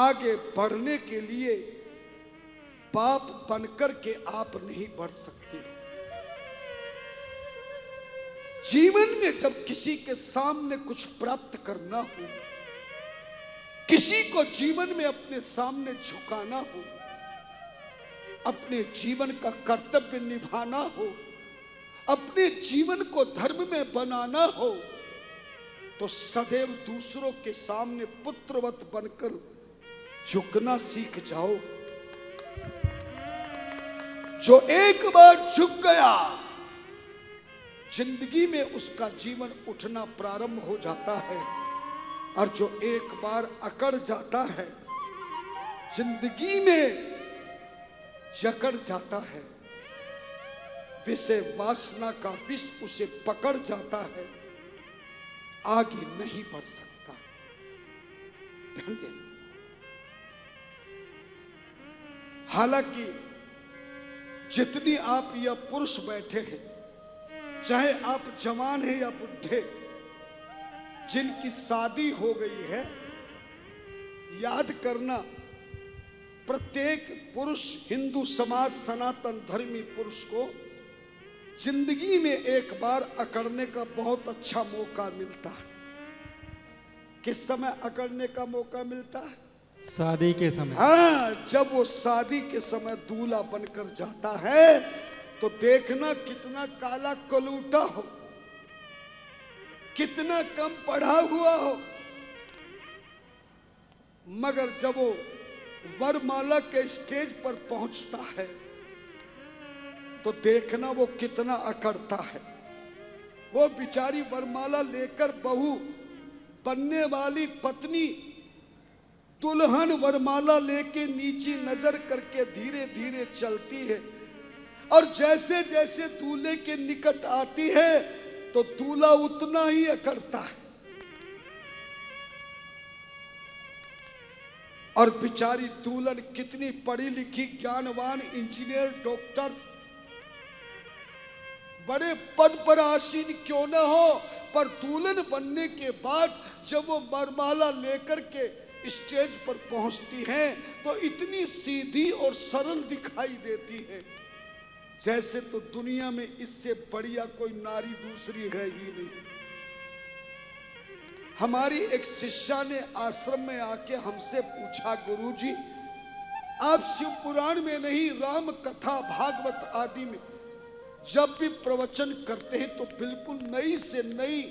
आगे बढ़ने के लिए बाप बनकर के आप नहीं बढ़ सकते। जीवन में जब किसी के सामने कुछ प्राप्त करना हो, किसी को जीवन में अपने सामने झुकाना हो, अपने जीवन का कर्तव्य निभाना हो, अपने जीवन को धर्म में बनाना हो, तो सदैव दूसरों के सामने पुत्रवत बनकर झुकना सीख जाओ। जो एक बार झुक गया, जिंदगी में उसका जीवन उठना प्रारंभ हो जाता है, और जो एक बार अकड़ जाता है, जिंदगी में जकड़ जाता है, विषय वासना का विष उसे पकड़ जाता है, आगे नहीं बढ़ सकता। ध्यान देना। हालांकि जितनी आप या पुरुष बैठे हैं, चाहे आप जवान हैं या बुढ़े, जिनकी शादी हो गई है, याद करना, प्रत्येक पुरुष, हिंदू समाज सनातन धर्मी पुरुष को जिंदगी में एक बार अकड़ने का बहुत अच्छा मौका मिलता है। किस समय अकड़ने का मौका मिलता है? शादी के समय। हाँ, जब वो शादी के समय दूल्हा बनकर जाता है, तो देखना कितना काला कलूटा हो, कितना कम पढ़ा हुआ हो, मगर जब वो वरमाला के स्टेज पर पहुंचता है, तो देखना वो कितना अकड़ता है। वो बिचारी वरमाला लेकर बहू बनने वाली पत्नी दुल्हन वरमाला लेके नीचे नजर करके धीरे धीरे चलती है, और जैसे जैसे दूल्हे के निकट आती है, तो दूल्हा उतना ही अकड़ता है। और बिचारी दुल्हन कितनी पढ़ी लिखी, ज्ञानवान, इंजीनियर, डॉक्टर, बड़े पद पर आसीन क्यों न हो, पर दुल्हन बनने के बाद जब वो वरमाला लेकर के स्टेज पर पहुंचती है, तो इतनी सीधी और सरल दिखाई देती है, जैसे तो दुनिया में इससे बढ़िया कोई नारी दूसरी है ही नहीं। हमारी एक शिष्या ने आश्रम में आके हमसे पूछा, गुरुजी, आप शिव पुराण में नहीं, राम कथा, भागवत आदि में जब भी प्रवचन करते हैं, तो बिल्कुल नई से नई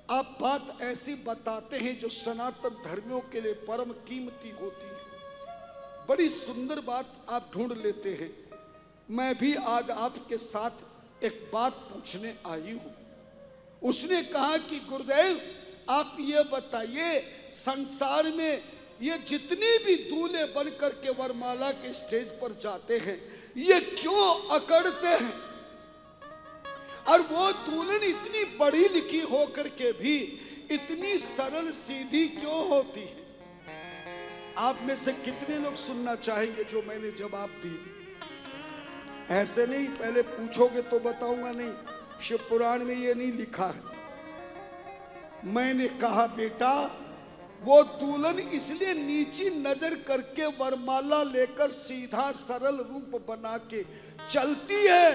आप बात ऐसी बताते हैं जो सनातन धर्मियों के लिए परम कीमती होती है। बड़ी सुंदर बात आप ढूंढ लेते हैं। मैं भी आज आपके साथ एक बात पूछने आई हूं। उसने कहा कि गुरुदेव, आप ये बताइए, संसार में ये जितने भी दूल्हे बनकर के वरमाला के स्टेज पर जाते हैं, ये क्यों अकड़ते हैं? और वो दुल्हन इतनी पढ़ी लिखी होकर के भी इतनी सरल सीधी क्यों होती है? आप में से कितने लोग सुनना चाहेंगे जो मैंने जवाब दिए? ऐसे नहीं, पहले पूछोगे तो बताऊंगा नहीं, शिव पुराण में ये नहीं लिखा है। मैंने कहा, बेटा, वो दुल्हन इसलिए नीची नजर करके वरमाला लेकर सीधा सरल रूप बना के चलती है,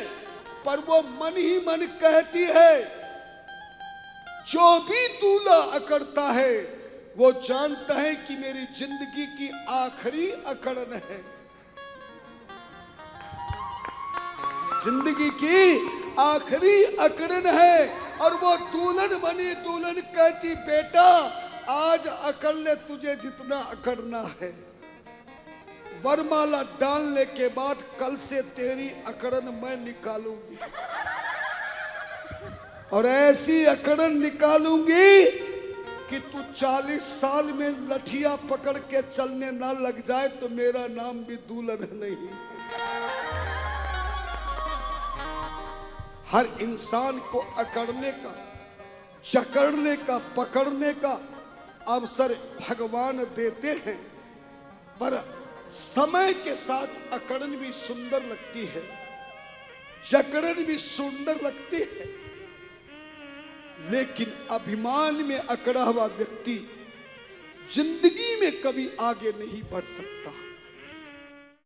पर वो मन ही मन कहती है, जो भी दूल्हा अकड़ता है वो जानता है कि मेरी जिंदगी की आखिरी अकड़न है, जिंदगी की आखिरी अकड़न है। और वो दुल्हन बनी दुल्हन कहती, बेटा, आज अकड़ ले तुझे जितना अकड़ना है, वरमाला डालने के बाद कल से तेरी अकड़न मैं निकालूंगी, और ऐसी अकड़न निकालूंगी कि तू 40 साल में लठिया पकड़ के चलने ना लग जाए तो मेरा नाम भी दुल्हन नहीं। हर इंसान को अकड़ने का, जकड़ने का, पकड़ने का अवसर भगवान देते हैं, पर समय के साथ अकड़न भी सुंदर लगती है, जकड़न भी सुंदर लगती है, लेकिन अभिमान में अकड़ा हुआ व्यक्ति जिंदगी में कभी आगे नहीं बढ़ सकता।